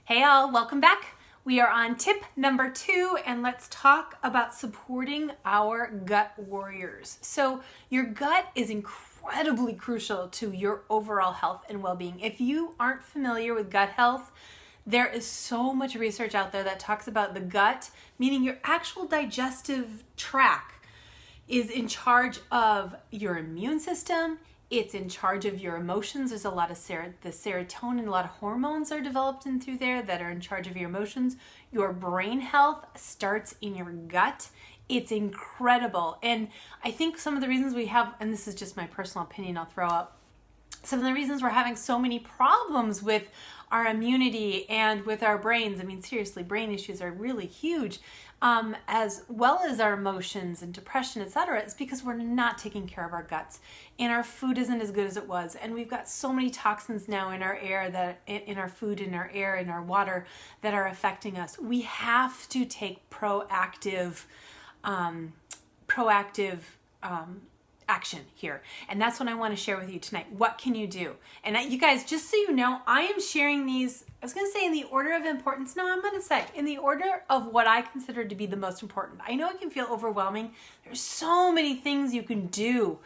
Hey all, welcome back. We are on tip number 2 and let's talk about supporting our gut warriors. So your gut is incredibly crucial to your overall health and well-being. If you aren't familiar with gut health, there is so much research out there that talks about the gut, meaning your actual digestive tract is in charge of your immune system. It's in charge of your emotions. There's a lot of the serotonin, a lot of hormones are developed in through there that are in charge of your emotions. Your brain health starts in your gut. It's incredible. And I think some of the reasons we have, and this is just my personal opinion, I'll throw up, some of the reasons we're having so many problems with our immunity and with our brains. I mean, seriously, brain issues are really huge, as well as our emotions and depression, etc. It's because we're not taking care of our guts, and our food isn't as good as it was. And we've got so many toxins now in our air, that in our food, in our air, in our water, that are affecting us. We have to take proactive action here. And that's what I want to share with you tonight. What can you do? And you guys, just so you know, I am sharing these, I was going to say in the order of importance. No, I'm going to say in the order of what I consider to be the most important. I know it can feel overwhelming. There's so many things you can do.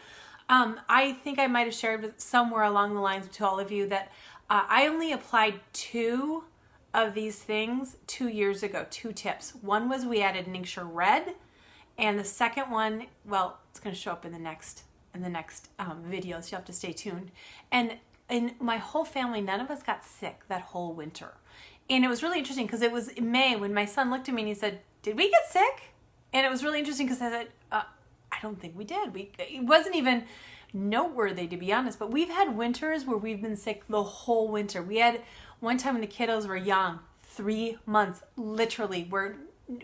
I think I might have shared somewhere along the lines to all of you that I only applied 2 of these things 2 years ago, 2 tips. One was we added Ningxia Red. And the second one, well, it's going to show up in the next video, so you'll have to stay tuned. And in my whole family, none of us got sick that whole winter. And it was really interesting because it was in May when my son looked at me and he said, "Did we get sick?" And it was really interesting because I said, "I don't think we did." It wasn't even noteworthy, to be honest, but we've had winters where we've been sick the whole winter. We had one time when the kiddos were young, 3 months, literally, where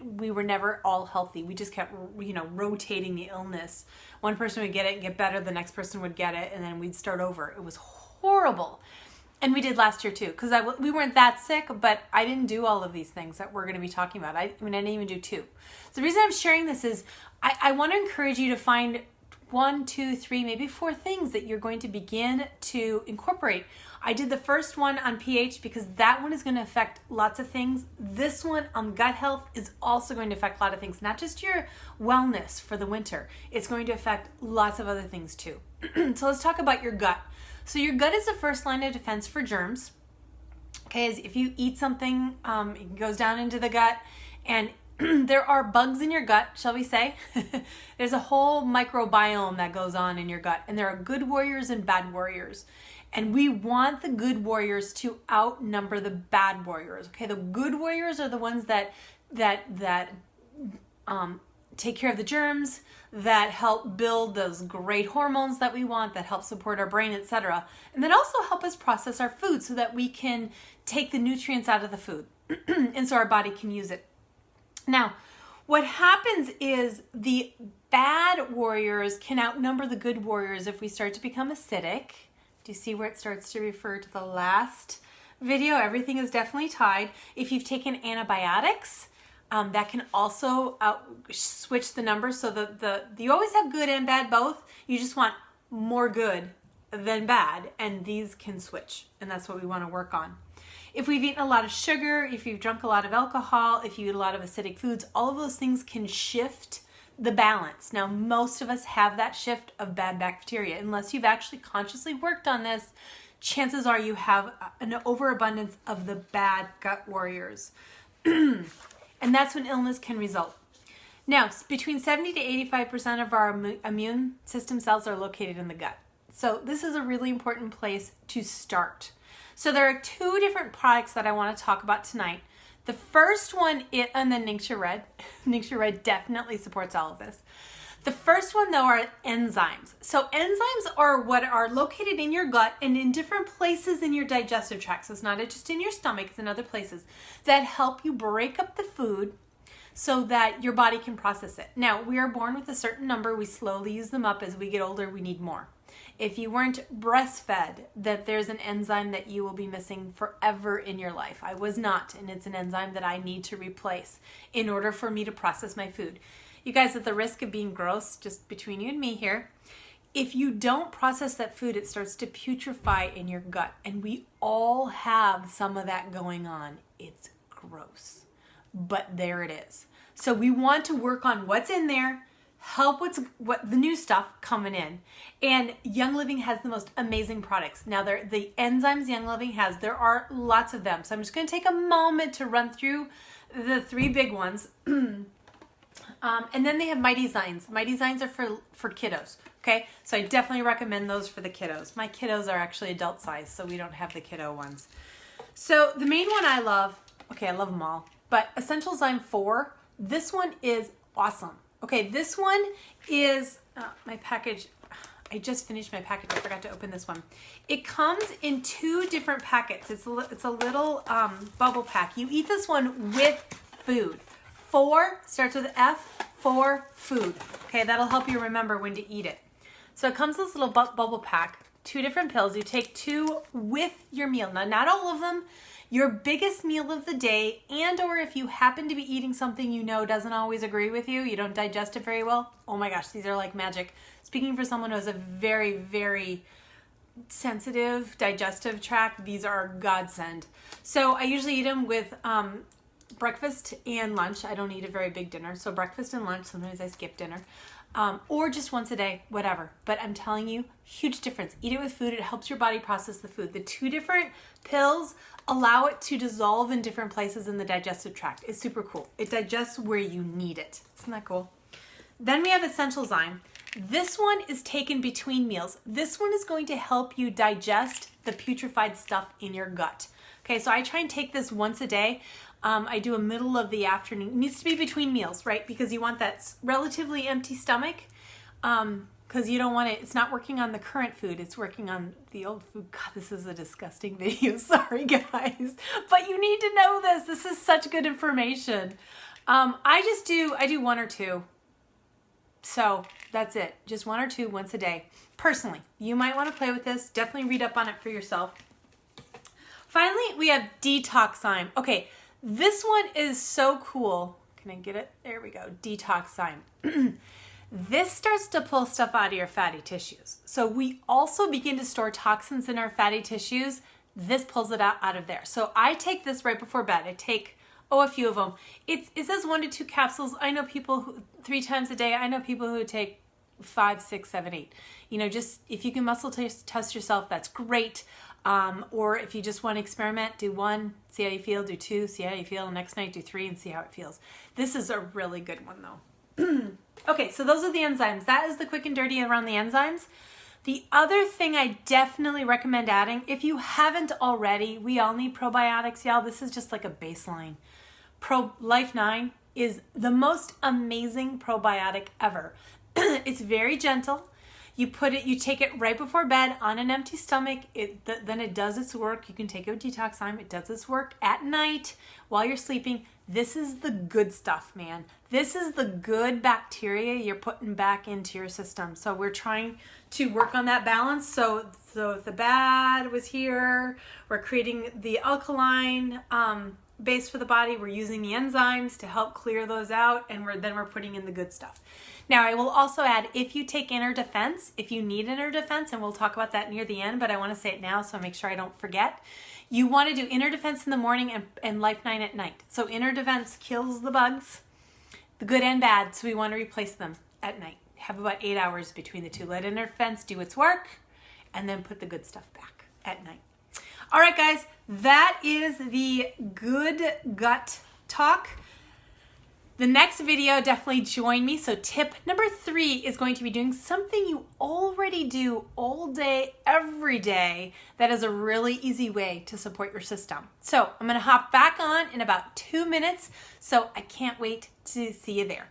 we were never all healthy. We just kept, rotating the illness. One person would get it and get better, the next person would get it, and then we'd start over. It was horrible. And we did last year too, because we weren't that sick, but I didn't do all of these things that we're going to be talking about. I didn't even do 2. So the reason I'm sharing this is I want to encourage you to find 1, 2, 3, maybe 4 things that you're going to begin to incorporate. I did the first one on pH because that one is going to affect lots of things. This one on gut health is also going to affect a lot of things, not just your wellness for the winter. It's going to affect lots of other things too. So let's talk about your gut. So your gut is the first line of defense for germs. Okay, if you eat something, it goes down into the gut, and there are bugs in your gut, shall we say. There's a whole microbiome that goes on in your gut, and there are good warriors and bad warriors. And we want the good warriors to outnumber the bad warriors. Okay, the good warriors are the ones that take care of the germs, that help build those great hormones that we want, that help support our brain, etc. And that also help us process our food so that we can take the nutrients out of the food, and so our body can use it. Now, what happens is the bad warriors can outnumber the good warriors if we start to become acidic. Do you see where it starts to refer to the last video? Everything is definitely tied. If you've taken antibiotics, that can also switch the numbers. So you always have good and bad both. You just want more good than bad, and these can switch, and that's what we want to work on. If we've eaten a lot of sugar, if you've drunk a lot of alcohol, if you eat a lot of acidic foods, all of those things can shift the balance. Now, most of us have that shift of bad bacteria. Unless you've actually consciously worked on this, chances are you have an overabundance of the bad gut warriors. And that's when illness can result. Now, between 70 to 85% of our immune system cells are located in the gut. So this is a really important place to start. So there are 2 different products that I want to talk about tonight. The first one, and then Ningxia Red. Ningxia Red definitely supports all of this. The first one, though, are enzymes. So enzymes are what are located in your gut and in different places in your digestive tract. So it's not just in your stomach, it's in other places that help you break up the food so that your body can process it. Now, we are born with a certain number. We slowly use them up. As we get older, we need more. If you weren't breastfed, that there's an enzyme that you will be missing forever in your life. I was not, and it's an enzyme that I need to replace in order for me to process my food. You guys, at the risk of being gross, just between you and me here, if you don't process that food, it starts to putrefy in your gut. And we all have some of that going on. It's gross, but there it is. So we want to work on what's in there, help what the new stuff coming in. And Young Living has the most amazing products. Now, the enzymes Young Living has, there are lots of them. So I'm just going to take a moment to run through the 3 big ones. And then they have Mighty Zines. Mighty Zines are for kiddos. Okay, so I definitely recommend those for the kiddos. My kiddos are actually adult size, so we don't have the kiddo ones. So the main one I love, okay, I love them all, but Essential Zyme 4, this one is awesome. Okay, this one is my package. I just finished my package. I forgot to open this one. It comes in 2 different packets. It's a little bubble pack. You eat this one with food. 4 starts with F, for food. Okay, that'll help you remember when to eat it. So it comes in this little bubble pack, 2 different pills. You take 2 with your meal. Now, not all of them. Your biggest meal of the day, and or if you happen to be eating something you know doesn't always agree with you, you don't digest it very well, oh my gosh, these are like magic. Speaking for someone who has a very, very sensitive digestive tract, these are godsend. So I usually eat them with breakfast and lunch. I don't eat a very big dinner, so breakfast and lunch. Sometimes I skip dinner. Or just once a day, whatever. But I'm telling you, huge difference. Eat it with food. It helps your body process the food. The 2 different pills allow it to dissolve in different places in the digestive tract. It's super cool. It digests where you need it. Isn't that cool? Then we have Essential Zyme. This one is taken between meals. This one is going to help you digest the putrefied stuff in your gut. Okay, so I try and take this once a day. I do a middle of the afternoon. It needs to be between meals, right? Because you want that relatively empty stomach. Because you don't want it, it's not working on the current food, it's working on the old food. God, this is a disgusting video. Sorry, guys. But you need to know this. This is such good information. I do 1 or 2. So that's it. Just 1 or 2 once a day. Personally, you might want to play with this. Definitely read up on it for yourself. Finally, we have Detox Zyme. Okay, this one is so cool. Can I get it? There we go. Detox Zyme. This starts to pull stuff out of your fatty tissues. So we also begin to store toxins in our fatty tissues. This pulls it out of there. So I take this right before bed. I take, a few of them. It says 1 to 2 capsules. I know people who 3 times a day. I know people who take 5, 6, 7, 8. You know, just if you can muscle test yourself, that's great. Or if you just want to experiment, do 1, see how you feel, do 2, see how you feel. Next night, do 3 and see how it feels. This is a really good one though. Okay, so those are the enzymes. That is the quick and dirty around the enzymes. The other thing I definitely recommend adding, if you haven't already, we all need probiotics, y'all. This is just like a baseline. Life 9 is the most amazing probiotic ever. It's very gentle. You take it right before bed on an empty stomach. Then it does its work. You can take it with Detox Zyme. It does its work at night while you're sleeping. This is the good stuff, man. This is the good bacteria you're putting back into your system. So we're trying to work on that balance. So if the bad was here, we're creating the alkaline base for the body. We're using the enzymes to help clear those out, and we're putting in the good stuff. Now, I will also add, if you take inner defense, if you need inner defense, and we'll talk about that near the end, but I want to say it now so I make sure I don't forget. You want to do inner defense in the morning and Life 9 at night. So inner defense kills the bugs, the good and bad, so we want to replace them at night. Have about 8 hours between the 2. Let inner defense do its work, and then put the good stuff back at night. All right, guys, that is the good gut talk. The next video, definitely join me. So tip number 3 is going to be doing something you already do all day, every day, that is a really easy way to support your system. So I'm gonna hop back on in about 2 minutes, so I can't wait to see you there.